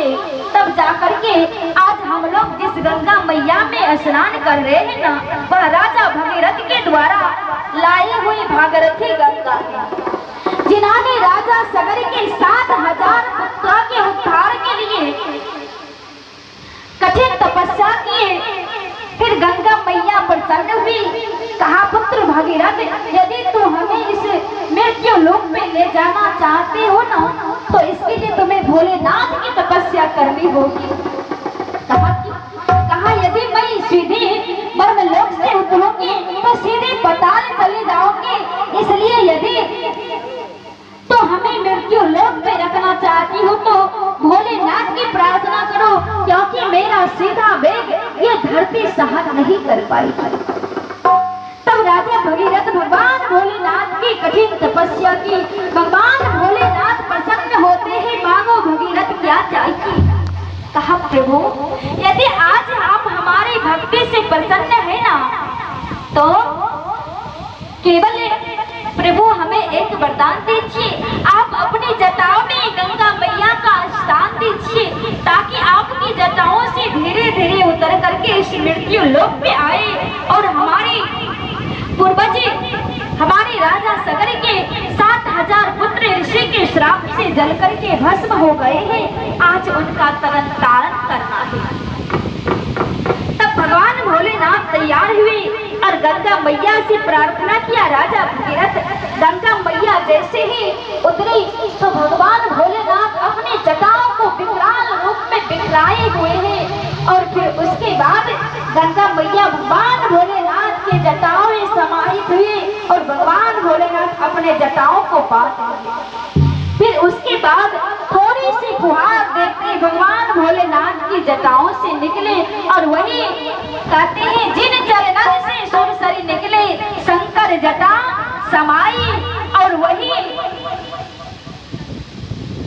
तब जाकर के आज हम लोग जिस गंगा मैया में स्नान कर रहे हैं ना, वह राजा भगीरथ के द्वारा लाई हुई भागीरथी गंगा है, जिन्होंने राजा सगर के 7000 पुत्रों के उद्धार के लिए कठिन तपस्या किए। फिर गंगा मैया प्रसन्न हुई, कहा पुत्र भगीरथ, यदि तू हमें इस मृत्यु लोक में ले जाना चाहते हो ना, तो इसके लिए तुम्हें भोलेनाथ की तपस्या करनी होगी। कहा यदि मैं सीधे ब्रह्मलोक से उतरूंगी तो सीधे पाताल चले जाओगे, इसलिए यदि तो हमें मृत्यु लोक में रखना चाहती हो तो भोलेनाथ की प्रार्थना करो, क्योंकि मेरा सीधा वेग ये धरती सहन नहीं कर पाएगी। तब राजा भगीरथ भगवान भोलेनाथ की कठिन तपस्या की। भगवान भोलेनाथ प्रसन्न होते ही मांगो भगीरथ क्या चाहिए। कहा प्रभु, यदि आज आप हमारी भक्ति से प्रसन्न है ना, तो केवल प्रभु हमें एक वरदान दीजिए, आप अपनी जटाओं में गंगा मैया का स्थान दीजिए, ताकि आपकी जटाओं से धीरे धीरे उतर करके इस मृत्यु लोक पे आए और हमारे पूर्वज हमारे राजा सगर के 7000 पुत्र ऋषि के श्राप से जल करके भस्म हो गए हैं, आज उनका तरन तारण करना है। तब भगवान भोलेनाथ तैयार हुए और गंगा मैया से प्रार्थना किया। राजा भगीरथ गंगा मैया जैसे ही उतरी तो भगवान भोलेनाथ अपनी जटाओं को विकराल रूप में बिखराए हुए हैं, और फिर उसके बाद गंगा मैया भगवान भोलेनाथ के जटाओं में समाहित हुए और भगवान भोलेनाथ अपने जटाओं को बांध दिए। फिर उसके बाद थोड़ी सी फुहार देखते भगवान भोलेनाथ की जटाओं से निकले, और वही कहते हैं जिन चरणों से सुरसरी निकले शंकर जटा समाई, और वही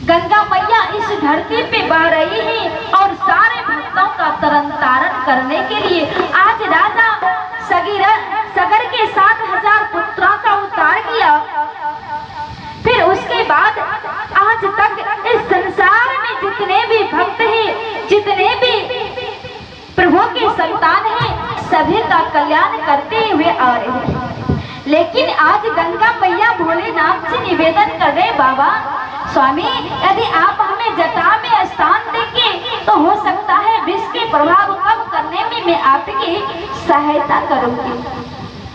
गंगा मैया इस धरती पे बह रही है और सारे भक्तों का तरन तारण करने के लिए आज राजा सगर के 7000 पुत्रों का उद्धार किया। फिर उसके बाद आज तक इस संसार में जितने भी भक्त हैं, जितने भी प्रभु के संतान हैं, सभी का कल्याण करते हुए आ रहे हैं। लेकिन आज गंगा मैया भोलेनाथ से निवेदन कर रहे, बाबा स्वामी, यदि आप हमें जटा में स्थान देंगे तो हो सकता है विष के प्रभाव कम करने में मैं आपकी सहायता करूंगी।